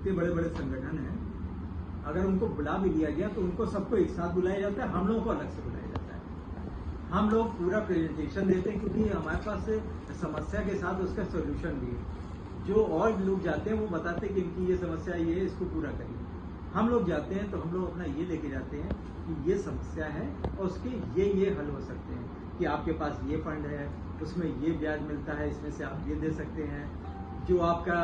इतने बड़े बड़े संगठन हैं, अगर उनको बुला भी लिया गया तो उनको सबको एक साथ बुलाया जाता है, हम लोगों को अलग से बुलाया जाता है। हम लोग पूरा प्रेजेंटेशन देते हैं क्योंकि हमारे पास समस्या के साथ उसका सोल्यूशन भी है। जो और लोग जाते हैं वो बताते हैं कि इनकी ये समस्या ये है, इसको पूरा करिए। हम लोग जाते हैं तो हम लोग अपना ये लेके जाते हैं कि ये समस्या है और उसके ये हल हो सकते हैं, कि आपके पास ये फंड है, उसमें ये ब्याज मिलता है, इसमें से आप ये दे सकते हैं, जो आपका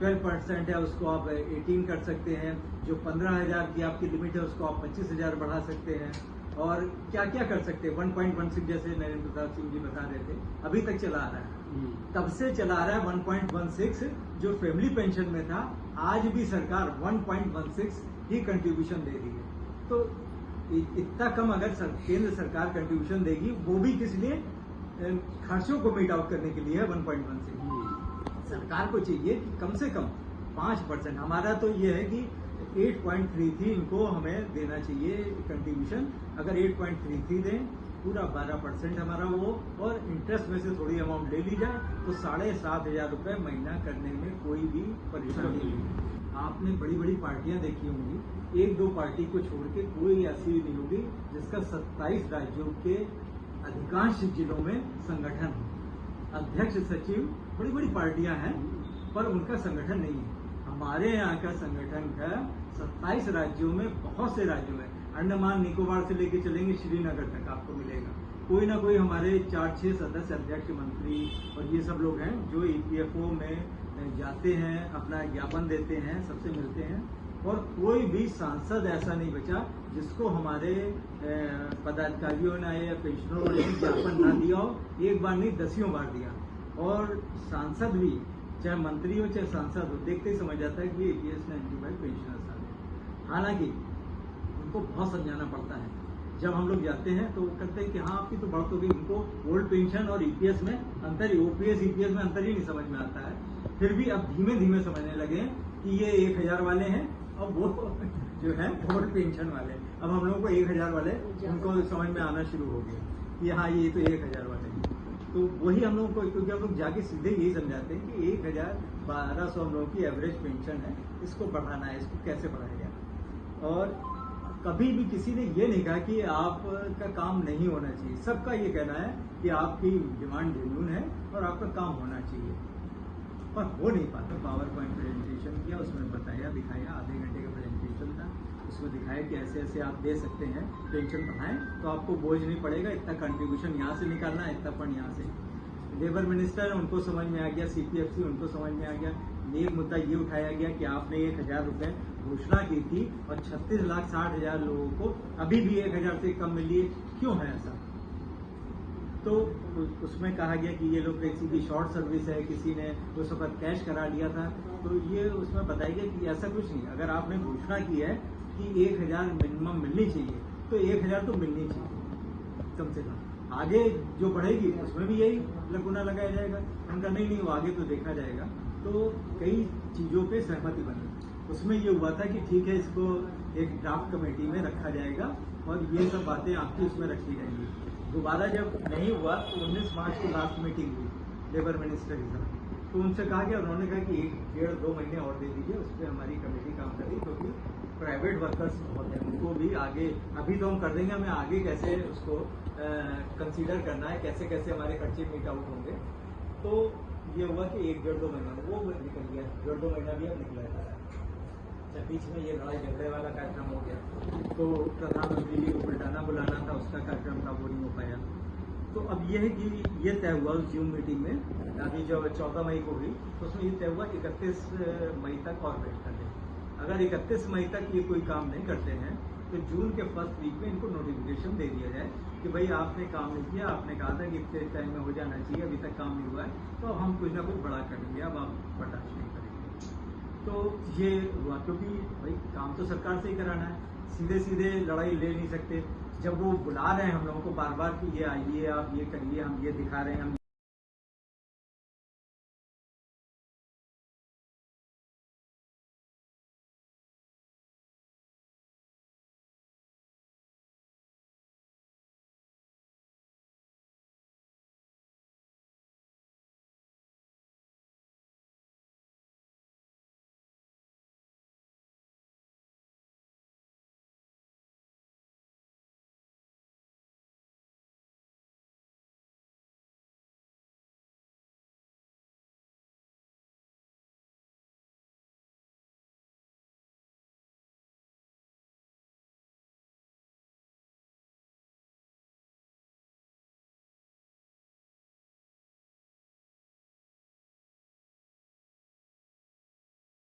12% है उसको आप 18 कर सकते हैं, जो 15,000 की आपकी लिमिट है उसको आप 25,000 बढ़ा सकते हैं, और क्या क्या कर सकते हैं। 1.16 जैसे नरेंद्र प्रताप सिंह जी बता रहे थे, अभी तक चला आ रहा है, तब से चला आ रहा है 1.16 जो फैमिली पेंशन में था, आज भी सरकार 1.16 ही कंट्रीब्यूशन दे रही है। तो इतना कम अगर केंद्र सरकार कंट्रीब्यूशन देगी, वो भी किस लिए, खर्चों को मीट आउट करने के लिए है 1.16। सरकार को चाहिए कि कम से कम 5%, हमारा तो ये है कि 8.33 इनको हमें देना चाहिए कंट्रीब्यूशन। अगर 8.33 दें, पूरा 12% हमारा वो, और इंटरेस्ट में से थोड़ी अमाउंट ले ली जाए तो 7,500 रुपए महीना करने में कोई भी परेशानी नहीं। आपने बड़ी बड़ी पार्टियां देखी होंगी, 1-2 पार्टी को छोड़ के कोई ऐसी नहीं होगी जिसका 27 राज्यों के अधिकांश जिलों में संगठन हो। अध्यक्ष सचिव बड़ी बड़ी पार्टियां हैं पर उनका संगठन नहीं है। हमारे यहाँ का संगठन का 27 राज्यों में, बहुत से राज्यों में, अंडमान निकोबार से लेके चलेंगे श्रीनगर तक आपको मिलेगा कोई ना कोई हमारे 4-6 सदस्य, अध्यक्ष, मंत्री और ये सब लोग हैं जो EPFO में जाते हैं, अपना ज्ञापन देते हैं, सबसे मिलते हैं, और कोई भी सांसद ऐसा नहीं बचा जिसको हमारे पदाधिकारियों ने या पेंशनरों ने ज्ञापन ना दिया हो। एक बार नहीं, 10 बार दिया। और सांसद भी, चाहे मंत्री हो चाहे सांसद हो, देखते ही समझ जाता है कि EPS 95 पेंशनर्स आ गए। हालांकि उनको बहुत समझाना पड़ता है। जब हम लोग जाते हैं तो कहते हैं कि हाँ आपकी तो बढ़त हो गई, उनको ओल्ड पेंशन और EPS में अंतर ही, OPS EPS में अंतर ही नहीं समझ में आता है। फिर भी अब धीमे धीमे समझने लगे कि ये 1,000 वाले हैं और वो जो है ओल्ड पेंशन वाले। अब हम लोगों को 1,000 वाले उनको समझ में आना शुरू हो गया कि हाँ ये तो 1,000 वाले हैं। तो वही हम लोगों को, क्योंकि हम लोग जाके सीधे यही समझाते हैं कि 1,1200 हम लोगों की एवरेज पेंशन है, इसको बढ़ाना है, इसको कैसे बढ़ाया जाए। और कभी भी किसी ने ये नहीं कहा कि आपका काम नहीं होना चाहिए। सबका ये कहना है कि आपकी डिमांड जेन्युइन है और आपका काम होना चाहिए, पर हो नहीं पाता। पावर पॉइंट प्रेजेंटेशन किया, उसमें बताया, दिखाया, आधे घंटे का प्रेजेंटेशन था, उसमें दिखाया कि ऐसे ऐसे आप दे सकते हैं, पेंशन बढ़ाएं तो आपको बोझ नहीं पड़ेगा, इतना कंट्रीब्यूशन यहाँ से निकालना है, इतना फंड यहाँ से। लेबर मिनिस्टर उनको समझ में आ गया, CPFC उनको समझ में आ गया। एक मुद्दा ये उठाया गया कि आपने 1,000 रुपए घोषणा की थी और 36,60,000 लोगों को अभी भी 1,000 से कम मिली है, क्यों है ऐसा? तो उसमें कहा गया कि ये लोग किसी की शॉर्ट सर्विस है, किसी ने उस वक्त कैश करा लिया था। तो ये उसमें बताया गया कि ऐसा कुछ नहीं। अगर आपने घोषणा की है कि 1,000 मिनिमम मिलनी चाहिए तो 1,000 तो मिलनी चाहिए कम से कम। आगे जो बढ़ेगी उसमें भी यही लकुना लगाया जाएगा। उनका नहीं, वो आगे तो देखा जाएगा। तो कई चीजों पे सहमति बनी। उसमें ये हुआ था कि ठीक है, इसको एक ड्राफ्ट कमेटी में रखा जाएगा और ये सब बातें आपकी उसमें रखी जाएंगी। दोबारा जब नहीं हुआ तो 19 मार्च को लास्ट मीटिंग हुई लेबर मिनिस्टर के साथ, तो उनसे कहा गया, उन्होंने कहा कि 1-1.5-2 महीने और दे दीजिए, उस पर हमारी कमेटी काम करेगी, क्योंकि प्राइवेट वर्कर्स बहुत हैं, उनको भी आगे, अभी तो हम कर देंगे, हमें आगे कैसे उसको कंसीडर करना है, कैसे कैसे हमारे खर्चे मीट आउट होंगे। तो ये हुआ कि 1-1.5-2 महीना वो निकल गया, 1.5-2 महीना भी अब निकला है। बीच में ये लड़ाई झगड़े वाला कार्यक्रम हो गया, तो प्रधानमंत्री जी को बुल्टाना बुलाना था, उसका कार्यक्रम था, वो नहीं हो पाया। तो अब ये है कि ये तय हुआ उस जून मीटिंग में, अभी जब 14 मई को हुई तो उसमें ये तय हुआ 31 मई तक और वेट कर लें। अगर 31 मई तक ये कोई काम नहीं करते हैं तो जून के फर्स्ट वीक में इनको नोटिफिकेशन दे दिया जाए कि भाई आपने काम नहीं किया, आपने कहा था कि इतने टाइम में हो जाना चाहिए, अभी तक काम नहीं हुआ है, तो हम कुछ ना कुछ बड़ा करेंगे, अब आप बर्दाश्त नहीं करेंगे। तो ये हुआ, क्योंकि भाई काम तो सरकार से ही कराना है, सीधे सीधे लड़ाई ले नहीं सकते। जब वो बुला रहे हैं हम लोगों को बार बार कि ये आइए, आप ये करिए, हम ये दिखा रहे हैं, हम